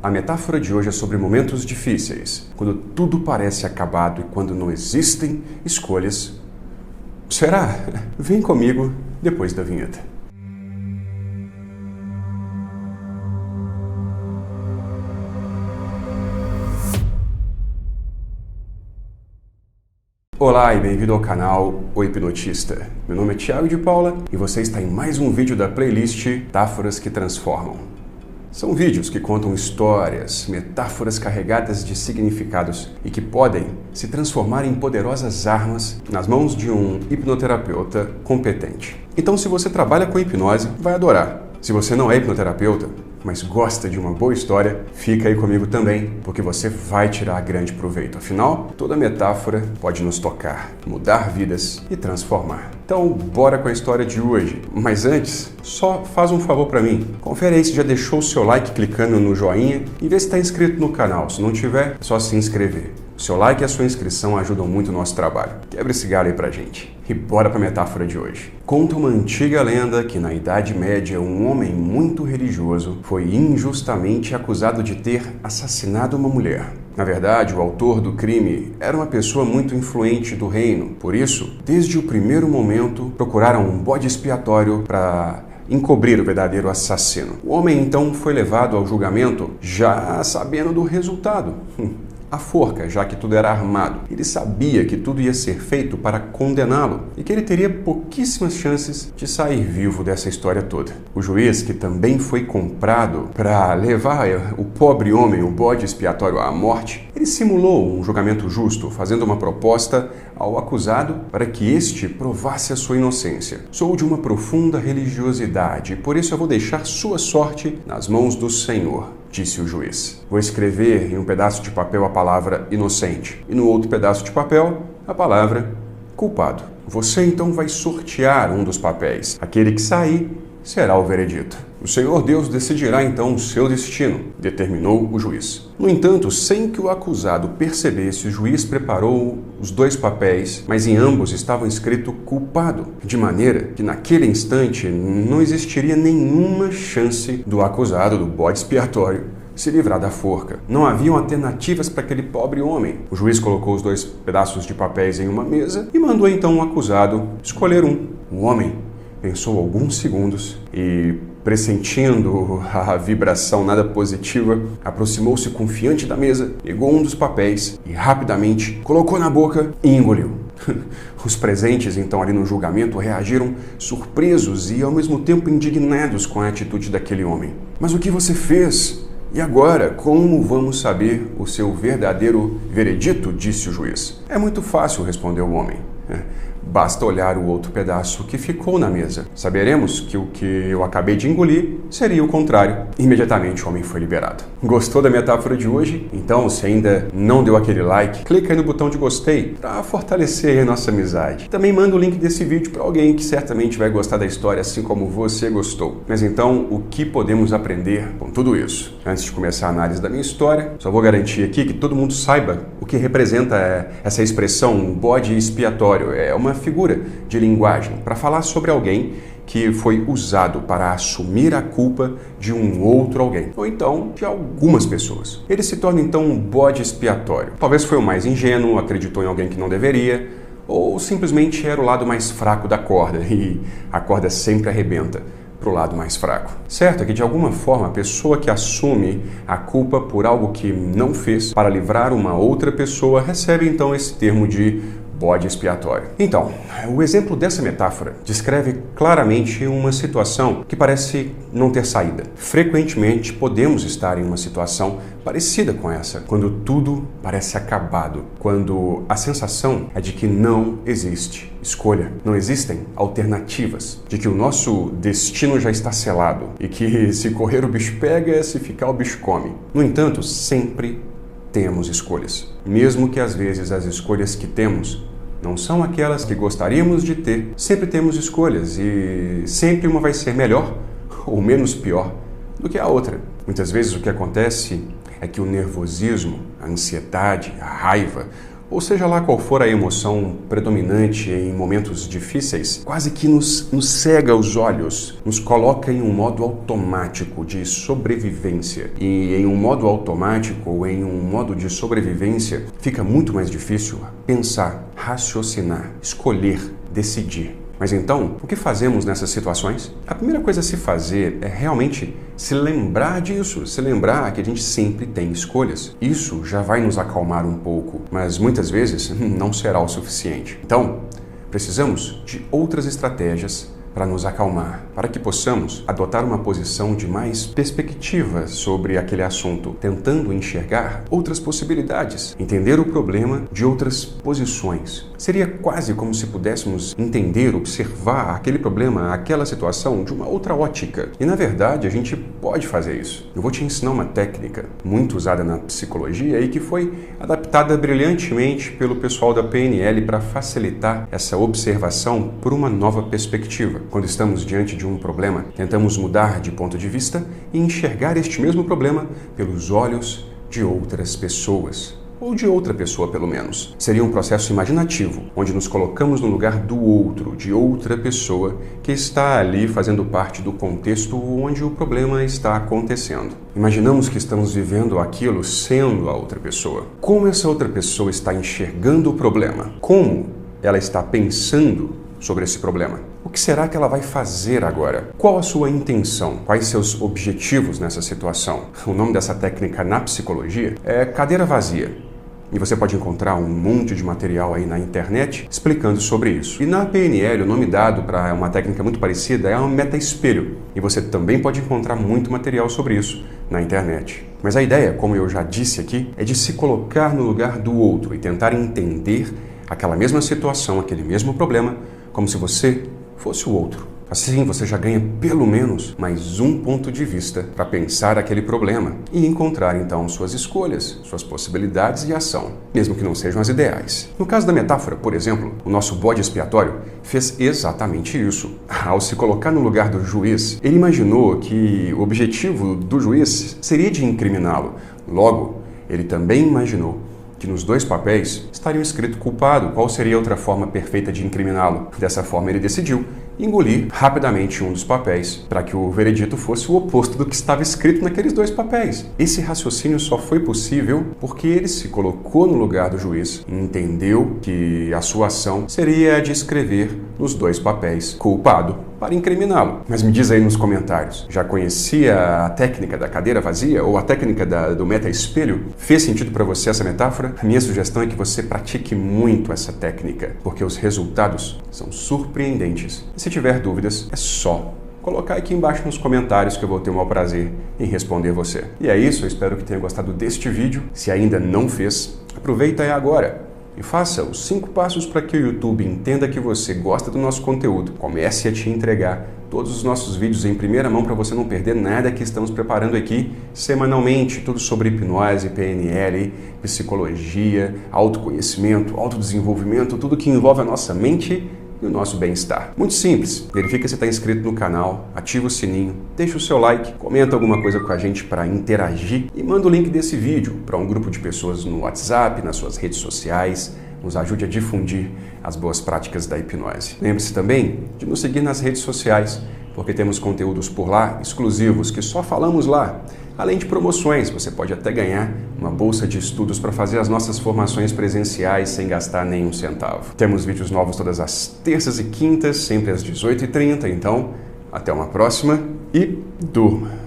A metáfora de hoje é sobre momentos difíceis, quando tudo parece acabado e quando não existem escolhas. Será? Vem comigo depois da vinheta. Olá e bem-vindo ao canal O Hipnotista. Meu nome é Thiago de Paula e você está em mais um vídeo da playlist Metáforas que Transformam. São vídeos que contam histórias, metáforas carregadas de significados e que podem se transformar em poderosas armas nas mãos de um hipnoterapeuta competente. Então, se você trabalha com hipnose, vai adorar. Se você não é hipnoterapeuta, mas gosta de uma boa história, fica aí comigo também, porque você vai tirar grande proveito. Afinal, toda metáfora pode nos tocar, mudar vidas e transformar. Então, bora com a história de hoje. Mas antes, só faz um favor para mim. Confere aí se já deixou o seu like clicando no joinha e vê se está inscrito no canal. Se não tiver, é só se inscrever. O seu like e a sua inscrição ajudam muito o nosso trabalho. Quebra esse galho aí pra gente. E bora pra metáfora de hoje. Conta uma antiga lenda que na Idade Média um homem muito religioso foi injustamente acusado de ter assassinado uma mulher. Na verdade, o autor do crime era uma pessoa muito influente do reino. Por isso, desde o primeiro momento, procuraram um bode expiatório para encobrir o verdadeiro assassino. O homem então foi levado ao julgamento já sabendo do resultado. A forca, já que tudo era armado. Ele sabia que tudo ia ser feito para condená-lo e que ele teria pouquíssimas chances de sair vivo dessa história toda. O juiz, que também foi comprado para levar o pobre homem, o bode expiatório, à morte, ele simulou um julgamento justo, fazendo uma proposta ao acusado para que este provasse a sua inocência. Sou de uma profunda religiosidade e por isso eu vou deixar sua sorte nas mãos do Senhor, disse o juiz. Vou escrever em um pedaço de papel a palavra inocente e no outro pedaço de papel a palavra culpado. Você então vai sortear um dos papéis. Aquele que sair será o veredito. O Senhor Deus decidirá então o seu destino, determinou o juiz. No entanto, sem que o acusado percebesse, o juiz preparou os dois papéis, mas em ambos estava escrito culpado, de maneira que naquele instante não existiria nenhuma chance do acusado, do bode expiatório, se livrar da forca. Não haviam alternativas para aquele pobre homem. O juiz colocou os dois pedaços de papéis em uma mesa e mandou então o acusado escolher um. O homem pensou alguns segundos e, pressentindo a vibração nada positiva, aproximou-se confiante da mesa, pegou um dos papéis e rapidamente colocou na boca e engoliu. Os presentes, então, ali no julgamento, reagiram surpresos e, ao mesmo tempo, indignados com a atitude daquele homem. Mas o que você fez? E agora, como vamos saber o seu verdadeiro veredito? Disse o juiz. É muito fácil, respondeu o homem. Basta olhar o outro pedaço que ficou na mesa. Saberemos que o que eu acabei de engolir seria o contrário. Imediatamente o homem foi liberado. Gostou da metáfora de hoje? Então, se ainda não deu aquele like, clica aí no botão de gostei para fortalecer a nossa amizade. Também manda o link desse vídeo para alguém que certamente vai gostar da história assim como você gostou. Mas então, o que podemos aprender com tudo isso? Antes de começar a análise da minha história, só vou garantir aqui que todo mundo saiba o que representa essa expressão bode expiatório. É uma figura de linguagem para falar sobre alguém que foi usado para assumir a culpa de um outro alguém, ou então de algumas pessoas. Ele se torna então um bode expiatório. Talvez foi o mais ingênuo, acreditou em alguém que não deveria, ou simplesmente era o lado mais fraco da corda, e a corda sempre arrebenta para o lado mais fraco. Certo é que, de alguma forma, a pessoa que assume a culpa por algo que não fez para livrar uma outra pessoa recebe então esse termo de bode expiatório. Então, o exemplo dessa metáfora descreve claramente uma situação que parece não ter saída. Frequentemente podemos estar em uma situação parecida com essa, quando tudo parece acabado, quando a sensação é de que não existe escolha, não existem alternativas, de que o nosso destino já está selado e que se correr o bicho pega, se ficar o bicho come. No entanto, sempre temos escolhas, mesmo que às vezes as escolhas que temos não são aquelas que gostaríamos de ter. Sempre temos escolhas e sempre uma vai ser melhor ou menos pior do que a outra. Muitas vezes o que acontece é que o nervosismo, a ansiedade, a raiva ou seja lá qual for a emoção predominante em momentos difíceis, quase que nos cega os olhos, nos coloca em um modo automático de sobrevivência. E em um modo automático ou em um modo de sobrevivência, fica muito mais difícil pensar, raciocinar, escolher, decidir. Mas então, o que fazemos nessas situações? A primeira coisa a se fazer é realmente se lembrar disso, se lembrar que a gente sempre tem escolhas. Isso já vai nos acalmar um pouco, mas muitas vezes não será o suficiente. Então, precisamos de outras estratégias para nos acalmar, para que possamos adotar uma posição de mais perspectiva sobre aquele assunto, tentando enxergar outras possibilidades, entender o problema de outras posições. Seria quase como se pudéssemos entender, observar aquele problema, aquela situação de uma outra ótica. E na verdade a gente pode fazer isso. Eu vou te ensinar uma técnica muito usada na psicologia e que foi adaptada brilhantemente pelo pessoal da PNL para facilitar essa observação por uma nova perspectiva. Quando estamos diante de um problema, tentamos mudar de ponto de vista e enxergar este mesmo problema pelos olhos de outras pessoas. Ou de outra pessoa, pelo menos. Seria um processo imaginativo, onde nos colocamos no lugar do outro, de outra pessoa que está ali fazendo parte do contexto onde o problema está acontecendo. Imaginamos que estamos vivendo aquilo sendo a outra pessoa. Como essa outra pessoa está enxergando o problema? Como ela está pensando sobre esse problema? O que será que ela vai fazer agora? Qual a sua intenção? Quais seus objetivos nessa situação? O nome dessa técnica na psicologia é cadeira vazia. E você pode encontrar um monte de material aí na internet explicando sobre isso. E na PNL, o nome dado para uma técnica muito parecida é um meta-espelho. E você também pode encontrar muito material sobre isso na internet. Mas a ideia, como eu já disse aqui, é de se colocar no lugar do outro e tentar entender aquela mesma situação, aquele mesmo problema, como se você fosse o outro. Assim você já ganha pelo menos mais um ponto de vista para pensar aquele problema e encontrar então suas escolhas, suas possibilidades de ação, mesmo que não sejam as ideais. No caso da metáfora, por exemplo, o nosso bode expiatório fez exatamente isso. Ao se colocar no lugar do juiz, ele imaginou que o objetivo do juiz seria de incriminá-lo. Logo, ele também imaginou que nos dois papéis estaria escrito culpado. Qual seria a outra forma perfeita de incriminá-lo? Dessa forma, ele decidiu engolir rapidamente um dos papéis para que o veredito fosse o oposto do que estava escrito naqueles dois papéis. Esse raciocínio só foi possível porque ele se colocou no lugar do juiz e entendeu que a sua ação seria a de escrever nos dois papéis culpado para incriminá-lo. Mas me diz aí nos comentários, já conhecia a técnica da cadeira vazia ou a técnica do meta-espelho? Fez sentido para você essa metáfora? A minha sugestão é que você pratique muito essa técnica, porque os resultados são surpreendentes. E se tiver dúvidas, é só colocar aqui embaixo nos comentários que eu vou ter o maior prazer em responder você. E é isso, eu espero que tenha gostado deste vídeo. Se ainda não fez, aproveita agora e faça os 5 passos para que o YouTube entenda que você gosta do nosso conteúdo. Comece a te entregar todos os nossos vídeos em primeira mão para você não perder nada que estamos preparando aqui semanalmente. Tudo sobre hipnose, PNL, psicologia, autoconhecimento, autodesenvolvimento, tudo que envolve a nossa mente e o nosso bem-estar. Muito simples. Verifica se está inscrito no canal, ativa o sininho, deixa o seu like, comenta alguma coisa com a gente para interagir e manda o link desse vídeo para um grupo de pessoas no WhatsApp, nas suas redes sociais. Nos ajude a difundir as boas práticas da hipnose. Lembre-se também de nos seguir nas redes sociais, porque temos conteúdos por lá exclusivos que só falamos lá. Além de promoções, você pode até ganhar uma bolsa de estudos para fazer as nossas formações presenciais sem gastar nenhum centavo. Temos vídeos novos todas as terças e quintas, sempre às 18h30, então até uma próxima e durma!